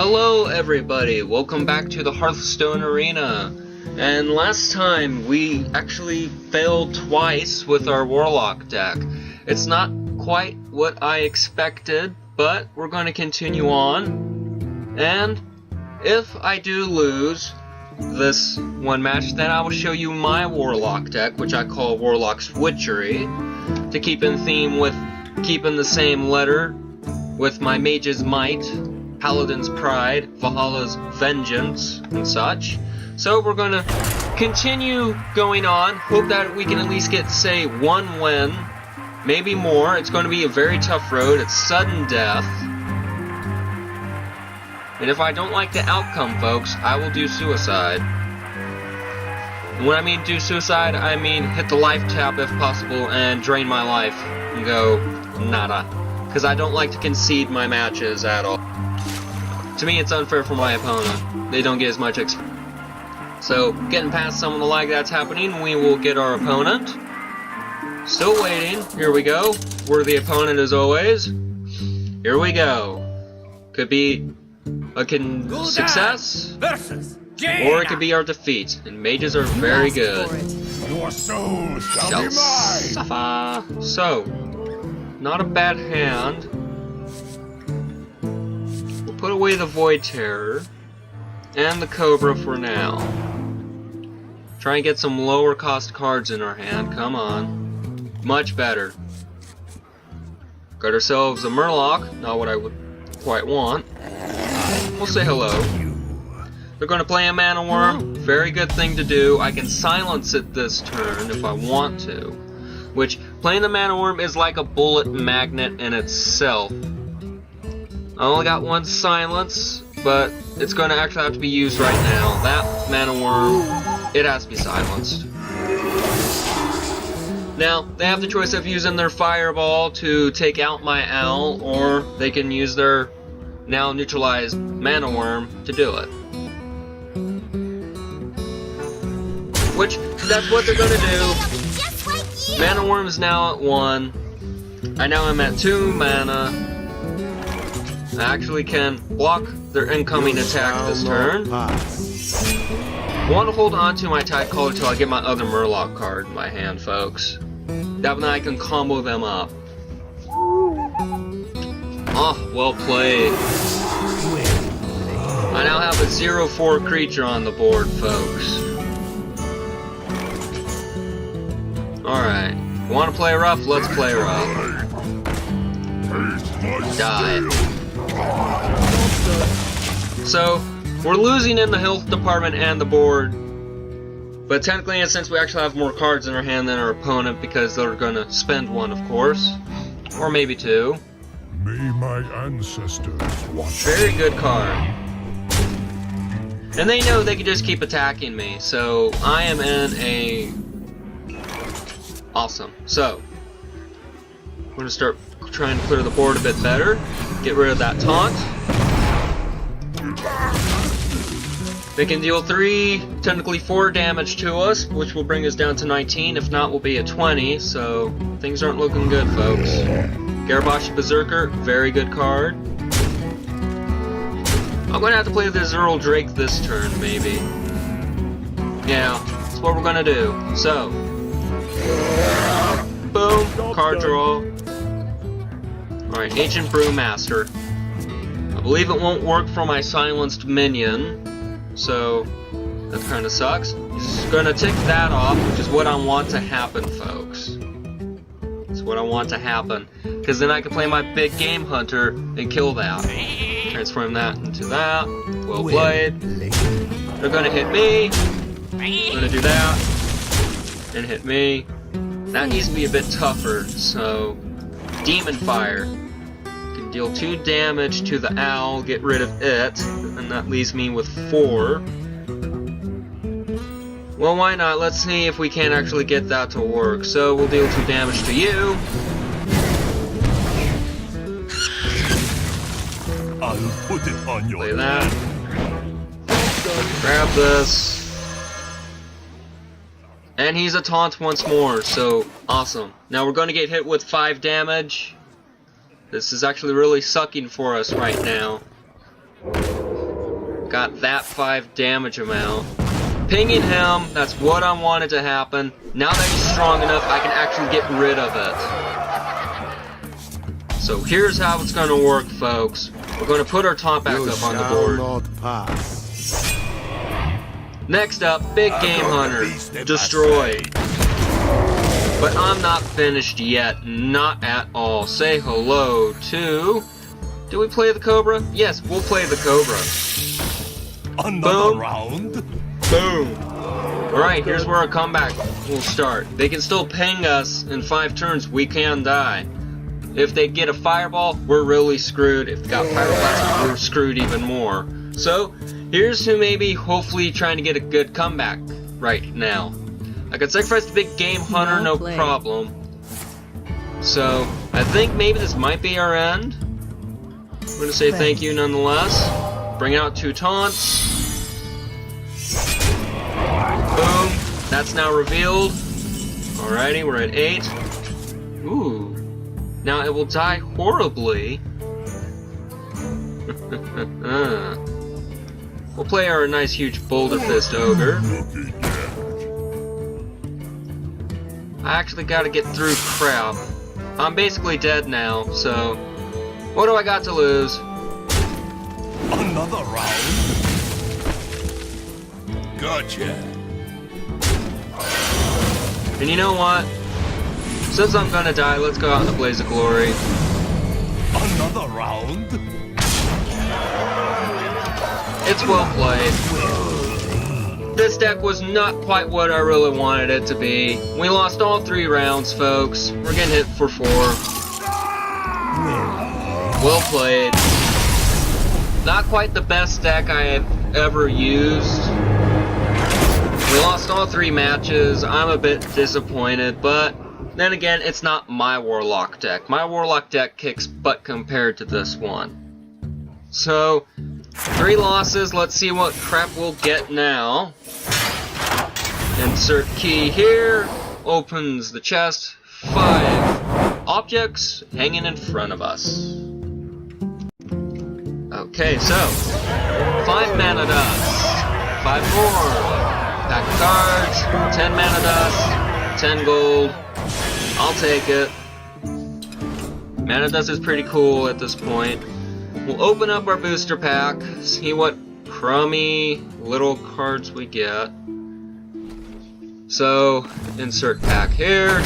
Hello everybody, welcome back to the Hearthstone arena. And last time we actually failed twice with our Warlock deck. It's not quite what I expected, but we're going to continue on. And if I do lose this one match, then I will show you my Warlock deck, which I call Warlock Switchery, to keep in theme with keeping the same letter with my Mage's Might, Paladin's Pride, Valhalla's Vengeance, and such. So we're going to continue going on. Hope that we can at least get, say, one win. Maybe more. It's going to be a very tough road. It's sudden death. And if I don't like the outcome, folks, I will do suicide. And when I mean do suicide, I mean hit the life tab if possible and drain my life and go nada. Because I don't like to concede my matches at all. To me, it's unfair for my opponent. They don't get as much experience. So, getting past some of the lag that's happening, we will get our opponent. Still waiting. Here we go. We're the opponent as always. Here we go. Could be a success, or it could be our defeat. And mages are very good. Your soul shall be mine. So, not a bad hand. We'll put away the Void Terror and the Cobra for now. Try and get some lower cost cards in our hand. Come on. Much better. Got ourselves a Murloc. Not what I would quite want. We'll say hello. They're going to play a Mana Worm. Very good thing to do. I can silence it this turn if I want to. Which, playing the Mana Worm is like a bullet magnet in itself. I only got one silence, but it's going to actually have to be used right now. That Mana Worm, it has to be silenced. Now, they have the choice of using their Fireball to take out my Owl, or they can use their now neutralized Mana Worm to do it. Which, that's what they're going to do. Mana Worm is now at 1. I now am at 2 mana. I actually can block their incoming attack this turn. I want to hold on to my Tide Caller until I get my other Murloc card in my hand, folks. That way I can combo them up. Oh, well played. I now have a 0/4 creature on the board, folks. Alright. Want to play rough? Let's play rough. Die. So, we're losing in the health department and the board. But technically, and since we actually have more cards in our hand than our opponent, because they're going to spend one, of course. Or maybe two. May my ancestors watch. Very good card. And they know they can just keep attacking me, so I am in a... Awesome. So, we're going to start trying to clear the board a bit better. Get rid of that taunt. They can deal 3, technically 4 damage to us, which will bring us down to 19. If not, we'll be at 20, so things aren't looking good, folks. Garabashi Berserker, very good card. I'm going to have to play the Zerl Drake this turn, maybe. Yeah, that's what we're going to do. So, boom, card draw. Alright, Ancient Brewmaster. I believe it won't work for my silenced minion, so that kind of sucks. Just gonna tick that off, which is what I want to happen, folks. It's what I want to happen, because then I can play my big game hunter and kill that. Transform that into that. Well played. They're gonna hit me. I'm gonna do that and hit me. That needs to be a bit tougher, so Demon Fire. Can deal 2 damage to the Owl, get rid of it, and that leaves me with 4. Well, why not? Let's see if we can actually get that to work. So we'll deal 2 damage to you. I'll put it on your Play that. Grab this. And he's a taunt once more, so awesome. Now we're going to get hit with 5 damage. This is actually really sucking for us right now. Got that 5 damage amount. Pinging him, that's what I wanted to happen. Now that he's strong enough, I can actually get rid of it. So here's how it's going to work, folks. We're going to put our taunt back up on the board. Next up, Big Game Hunter. Destroy. But I'm not finished yet. Not at all. Say hello to... Do we play the Cobra? Yes, we'll play the Cobra. Another round. Boom. Alright, here's where our comeback will start. They can still ping us in 5 turns. We can die. If they get a fireball, we're really screwed. If they got pyroblast, we're screwed even more. So, here's who may be hopefully trying to get a good comeback right now. I could sacrifice the Big Game Hunter, no problem. So, I think maybe this might be our end. I'm gonna say thank you nonetheless. Bring out 2 taunts. Boom. That's now revealed. Alrighty, we're at 8. Ooh. Now it will die horribly. We'll play our nice huge Boulder Fist Ogre. I actually gotta get through crap. I'm basically dead now, so... What do I got to lose? Another round. Gotcha. And you know what? Since I'm gonna die, let's go out in a blaze of glory. Another round. It's well played. This deck was not quite what I really wanted it to be. We lost all 3 rounds, folks. We're getting hit for 4. Well played. Not quite the best deck I have ever used. We lost all 3 matches. I'm a bit disappointed, but then again, it's not my Warlock deck. My Warlock deck kicks butt compared to this one. So, 3 losses. Let's see what crap we'll get now. Insert key here. Opens the chest. 5 objects hanging in front of us. Okay, so 5 mana dust, 5 more, pack of cards, 10 mana dust, 10 gold. I'll take it. Mana dust is pretty cool at this point. We'll open up our booster pack, see what crummy little cards we get. So, insert pack here.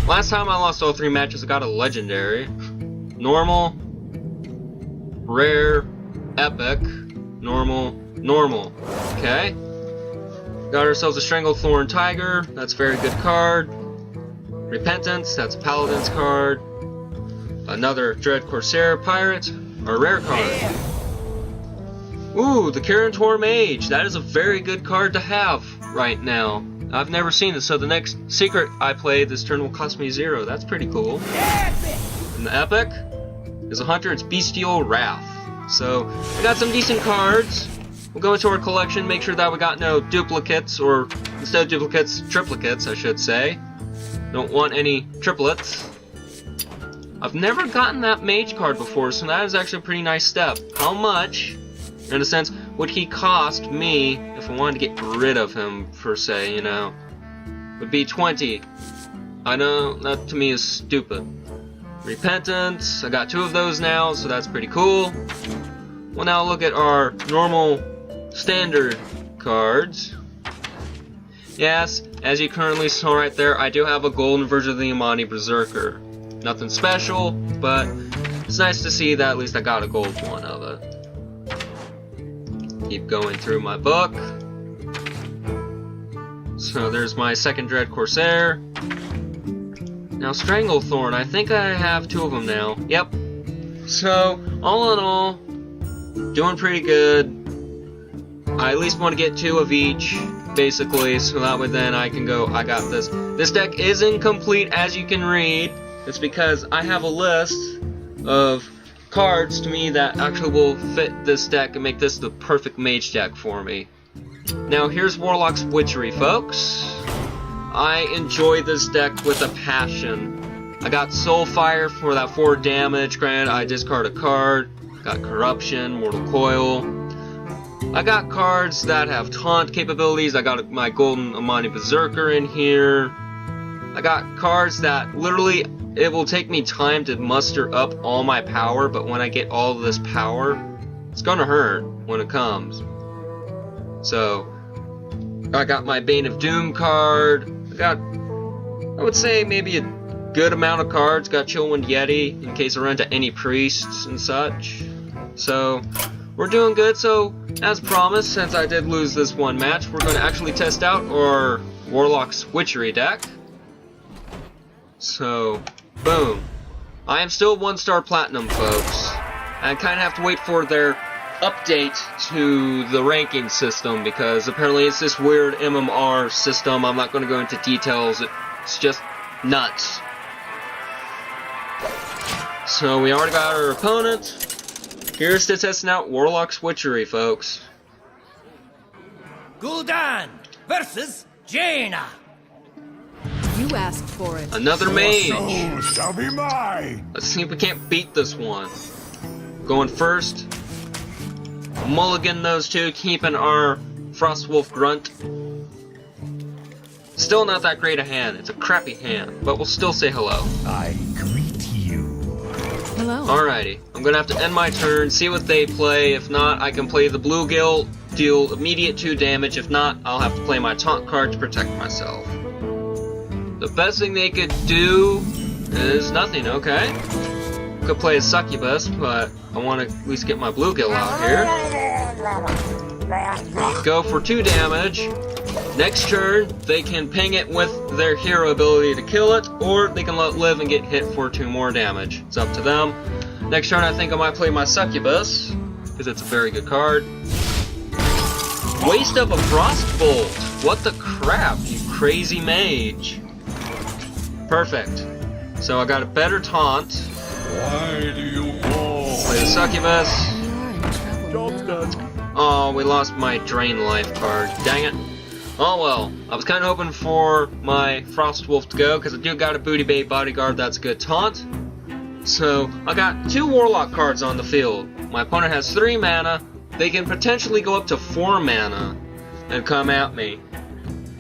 Last time I lost all 3 matches, I got a legendary. Normal. Rare, epic, normal, normal. Okay. Got ourselves a Stranglethorn Tiger. That's a very good card. Repentance. That's a Paladin's card. Another Dread Corsair Pirate. A rare card. Ooh, the Kirantor Mage. That is a very good card to have right now. I've never seen this, so the next secret I play this turn will cost me 0. That's pretty cool. And the epic is a Hunter. It's Bestial Wrath. So, we got some decent cards. We'll go into our collection, make sure that we got no duplicates, or instead of duplicates, triplicates, I should say. Don't want any triplets. I've never gotten that mage card before, so that is actually a pretty nice step. How much, in a sense, would he cost me if I wanted to get rid of him, per se, you know? Would be 20. I know, that to me is stupid. Repentance, I got 2 of those now, so that's pretty cool. We'll now look at our normal standard cards. Yes, as you currently saw right there, I do have a golden version of the Imani Berserker. Nothing special, but it's nice to see that at least I got a gold one of it. Keep going through my book. So there's my second Dread Corsair. Now Stranglethorn, I think I have 2 of them now. Yep. So, all in all, doing pretty good. I at least want to get 2 of each, basically, so that way then I can go, I got this. This deck is incomplete, as you can read. It's because I have a list of cards to me that actually will fit this deck and make this the perfect mage deck for me. Now here's Warlock's Witchery, folks. I enjoy this deck with a passion. I got Soulfire for that 4 damage. Granted, I discard a card. Got Corruption, Mortal Coil. I got cards that have taunt capabilities. I got my Golden Amani Berserker in here. I got cards that literally, it will take me time to muster up all my power, but when I get all of this power, it's gonna hurt when it comes. So, I got my Bane of Doom card. I got, I would say, maybe a good amount of cards. Got Chillwind Yeti in case I run into any priests and such. So, we're doing good. So, as promised, since I did lose this one match, we're going to actually test out our Warlock's Witchery deck. So, boom. I am still 1-star platinum, folks. I kind of have to wait for their update to the ranking system because apparently it's this weird MMR system. I'm not going to go into details. It's just nuts. So we already got our opponent. Here's to testing out Warlock's Witchery, folks. Gul'dan versus Jaina. You asked for it. Another mage. So shall be mine. Let's see if we can't beat this one. Going first. Mulligan those two, keeping our Frostwolf Grunt. Still not that great a hand. It's a crappy hand, but we'll still say hello. I greet you. Hello. Alrighty, I'm gonna have to end my turn, see what they play. If not, I can play the Bluegill, deal immediate 2 damage. If not, I'll have to play my taunt card to protect myself. The best thing they could do is nothing, okay? Could play a Succubus, but I want to at least get my Bluegill out here. Go for 2 damage. Next turn, they can ping it with their hero ability to kill it, or they can let it live and get hit for 2 more damage. It's up to them. Next turn, I think I might play my Succubus, because it's a very good card. Waste of a Frostbolt! What the crap, you crazy mage. Perfect. So I got a better taunt. Why do you call? Play the Succubus. You're in trouble now. Oh, we lost my Drain Life card. Dang it. Oh well, I was kind of hoping for my Frostwolf to go, because I do got a Booty Bait Bodyguard that's a good taunt. So, I got 2 Warlock cards on the field. My opponent has 3 mana. They can potentially go up to 4 mana and come at me.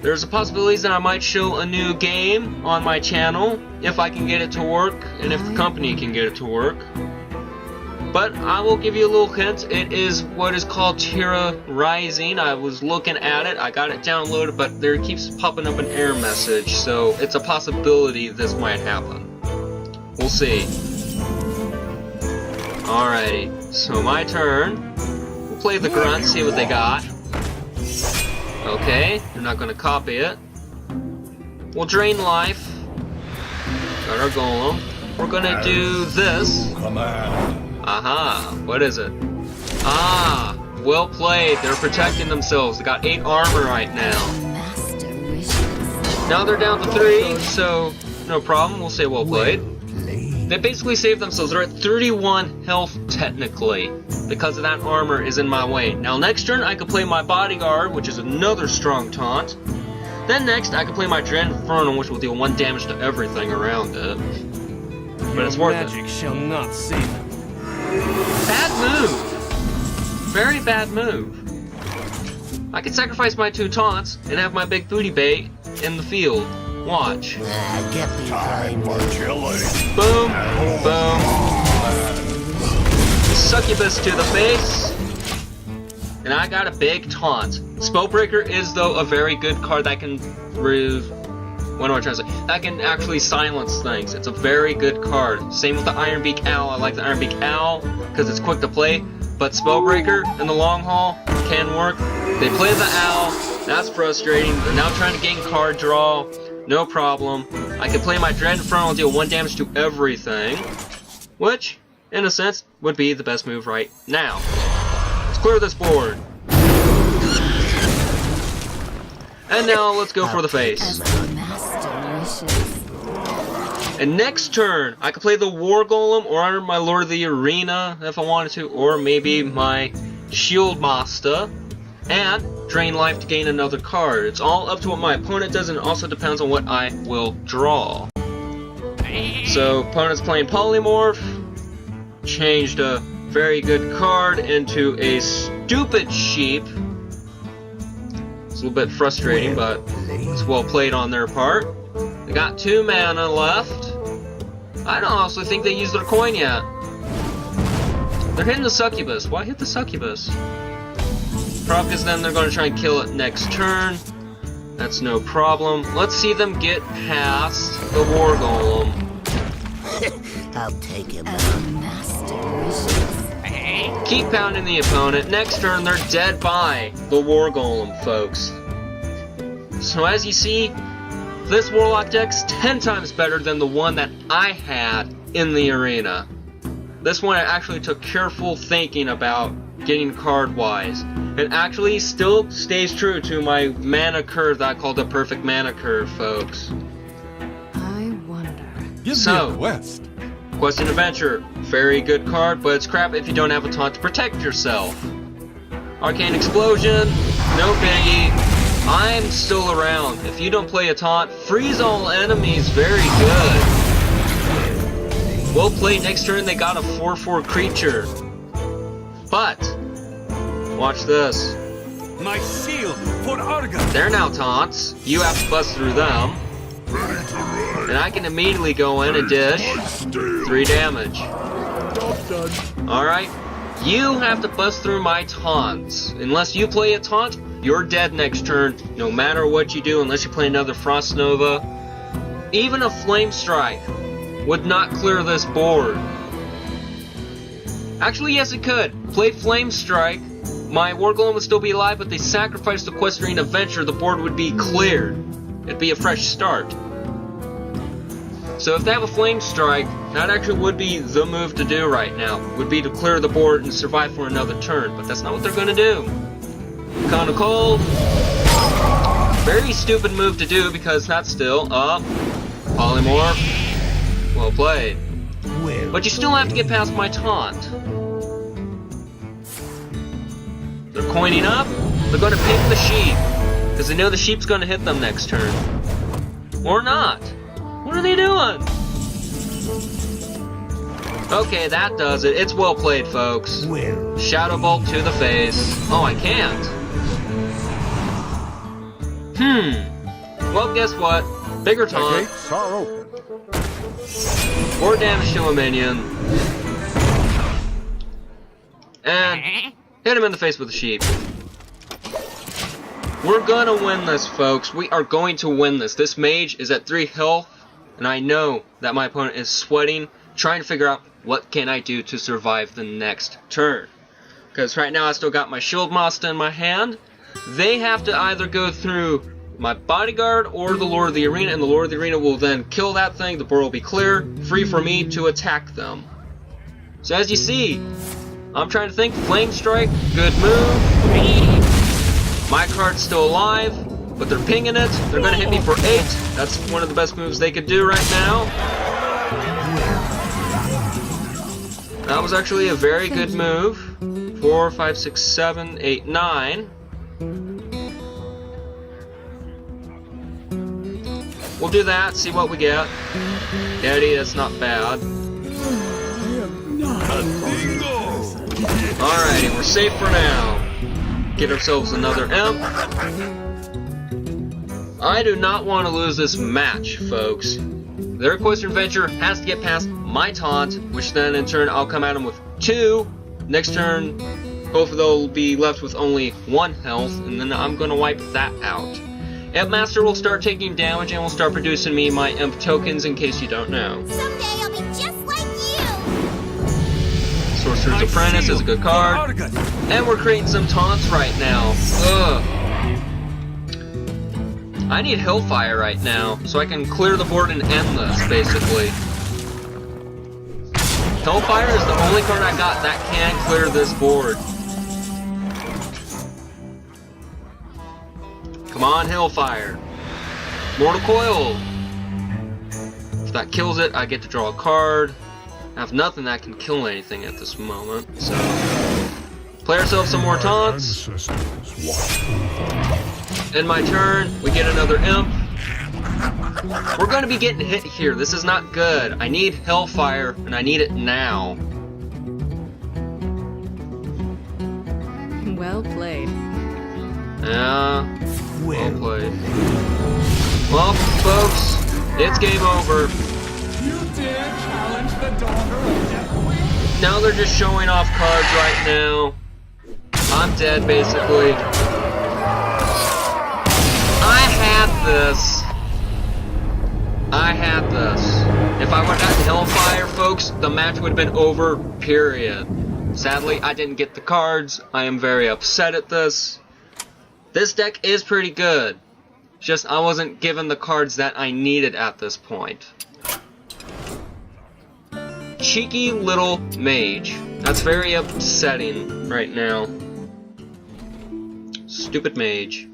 There's a possibility that I might show a new game on my channel, if I can get it to work, and if the company can get it to work. But I will give you a little hint. It is what is called Tira Rising. I was looking at it. I got it downloaded, but there keeps popping up an error message. So it's a possibility this might happen. We'll see. Alrighty. So my turn. We'll play the Grunt, see what they got. Okay. They're not going to copy it. We'll Drain Life. Got our Golem. We're going to do this. Command. Aha, what is it? Ah, well played. They're protecting themselves. They got 8 armor right now. Master wishes. Now they're down to 3, so no problem. We'll say well played. Play. They basically saved themselves. They're at 31 health technically, because of that armor is in my way. Now next turn I could play my Bodyguard, which is another strong taunt. Then next I could play my Dread Infernal, which will deal 1 damage to everything around it. But it's worth it. Magic shall not save them. Bad move. Very bad move. I could sacrifice my 2 taunts and have my big booty bait in the field. Watch. Time for chilling. Boom. Boom. Succubus to the face. And I got a big taunt. Spellbreaker is, though, a very good card that can... What am I trying to say? That can actually silence things. It's a very good card. Same with the Ironbeak Owl. I like the Ironbeak Owl because it's quick to play. But Spellbreaker in the long haul can work. They play the Owl. That's frustrating. They're now trying to gain card draw. No problem. I can play my Dread Infernal and deal 1 damage to everything. Which, in a sense, would be the best move right now. Let's clear this board. And now let's go for the face. And next turn, I could play the War Golem or my Lord of the Arena if I wanted to, or maybe my Shield Master, and drain life to gain another card. It's all up to what my opponent does, and it also depends on what I will draw. So, opponent's playing Polymorph, changed a very good card into a stupid sheep. It's a little bit frustrating, but it's well played on their part. They got 2 mana left. I don't honestly think they used their coin yet. They're hitting the succubus. Why hit the succubus? Probably because then they're going to try and kill it next turn. That's no problem. Let's see them get past the war golem. I'll take him. Master wishes. Keep pounding the opponent. Next turn, they're dead by the war golem, folks. So as you see, this Warlock deck's 10 times better than the one that I had in the arena. This one I actually took careful thinking about getting card-wise. It actually still stays true to my mana curve that I call the perfect mana curve, folks. I wonder. Give So- me a quest. Quest and Adventure, very good card, but it's crap if you don't have a taunt to protect yourself. Arcane Explosion, no biggie. I'm still around. If you don't play a taunt, freeze all enemies, very good. Well played. Next turn they got a 4/4 creature. But, watch this. My shield for Argon. They're now taunts. You have to bust through them. And I can immediately go in and dish 3 damage. Alright, you have to bust through my taunts. Unless you play a taunt, you're dead next turn, no matter what you do, unless you play another Frost Nova. Even a Flame Strike would not clear this board. Actually, yes it could. Play Flame Strike, my War Golem would still be alive, but they sacrificed the Equestrian Adventure, the board would be cleared. It'd be a fresh start. So if they have a Flame Strike, that actually would be the move to do right now. Would be to clear the board and survive for another turn, but that's not what they're going to do. Kind of cold. Very stupid move to do because that's still up. Polymorph. Well played. But you still have to get past my taunt. They're coining up. They're going to pick the sheep. Because they know the sheep's going to hit them next turn. Or not. What are they doing? Okay, that does it. It's well played, folks. Shadow Bolt to the face. Oh, I can't. Well, guess what? Bigger taunt. are open. 4 damage to a minion. And hit him in the face with a sheep. We're gonna win this, folks. We are going to win this. This mage is at 3 health, and I know that my opponent is sweating, trying to figure out what can I do to survive the next turn. Because right now I still got my Shield Master in my hand. They have to either go through my bodyguard or the Lord of the Arena, and the Lord of the Arena will then kill that thing. The board will be clear, free for me to attack them. So as you see, I'm trying to think. Flame Strike, good move. My card's still alive, but they're pinging it. They're going to hit me for 8. That's one of the best moves they could do right now. That was actually a very good move. 4, 5, 6, 7, 8, 9. We'll do that, see what we get. Daddy, that's not bad. Alrighty, we're safe for now. Get ourselves another imp. I do not want to lose this match, folks. Their Equestrian Adventure has to get past my taunt, which then in turn I'll come at them with 2. Next turn, hopefully they'll be left with only 1 health, and then I'm going to wipe that out. Imp Master will start taking damage and will start producing me my imp tokens, in case you don't know. Someday I'll be just like you! Sorcerer's Apprentice is a good card. And we're creating some taunts right now. Ugh. I need Hellfire right now, so I can clear the board and end this, basically. Hellfire is the only card I got that can clear this board. Come on, Hellfire. Mortal Coil. If that kills it, I get to draw a card. I have nothing that can kill anything at this moment, so... Play ourselves some more taunts. In my turn, we get another imp. We're going to be getting hit here. This is not good. I need Hellfire, and I need it now. Well played. Yeah, well played. Well, folks, it's game over. You dare challenge the daughter of Deathwing? Now they're just showing off cards right now. I'm dead, basically. I had this. If I would have gotten Hellfire, folks, the match would have been over, period. Sadly, I didn't get the cards. I am very upset at this. This deck is pretty good. Just I wasn't given the cards that I needed at this point. Cheeky little mage. That's very upsetting right now. Stupid mage.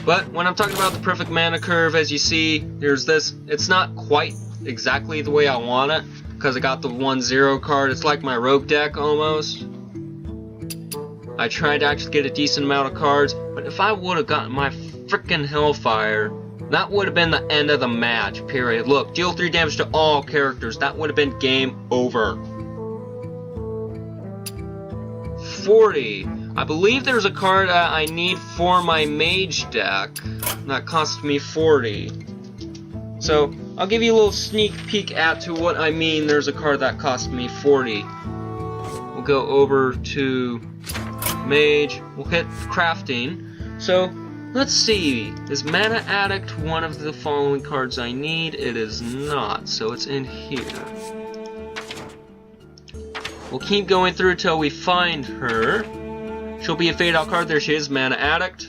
But when I'm talking about the perfect mana curve, as you see, there's this. It's not quite exactly the way I want it, because I got the 1-0 card. It's like my rogue deck almost. I tried to actually get a decent amount of cards, but if I would have gotten my frickin' Hellfire, that would have been the end of the match, period. Look, deal 3 damage to all characters. That would have been game over. 40. I believe there's a card I need for my mage deck that costs me 40. So, I'll give you a little sneak peek at to what I mean. There's a card that costs me 40. We'll go over to mage. We'll hit crafting. So, let's see. Is Mana Addict one of the following cards I need? It is not, so it's in here. We'll keep going through until we find her. She'll be a fade out card. There she is, Mana Addict.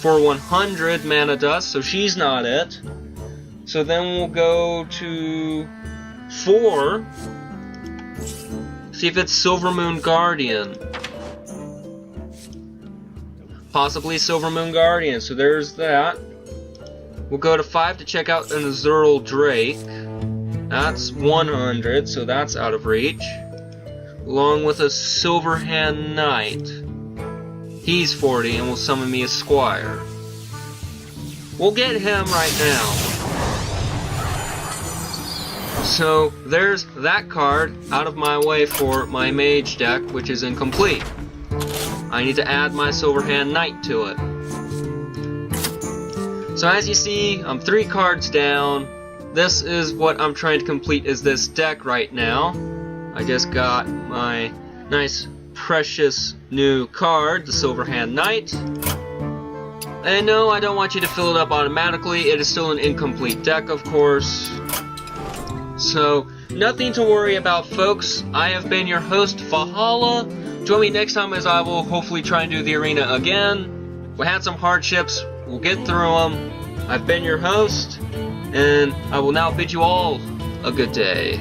For 100 mana dust, so she's not it. So then we'll go to 4. See if it's Silver Moon Guardian. Possibly Silver Moon Guardian, so there's that. We'll go to 5 to check out an Azurill Drake. That's 100, so that's out of reach. Along with a Silverhand Knight. He's 40 and will summon me a Squire. We'll get him right now. So there's that card out of my way for my mage deck, which is incomplete. I need to add my Silverhand Knight to it. So as you see, I'm 3 cards down. This is what I'm trying to complete is this deck right now. I just got my nice precious new card, the Silverhand Knight. And no, I don't want you to fill it up automatically. It is still an incomplete deck, of course. So, nothing to worry about, folks. I have been your host, Valhalla. Join me next time as I will hopefully try and do the arena again. We had some hardships. We'll get through them. I've been your host, and I will now bid you all a good day.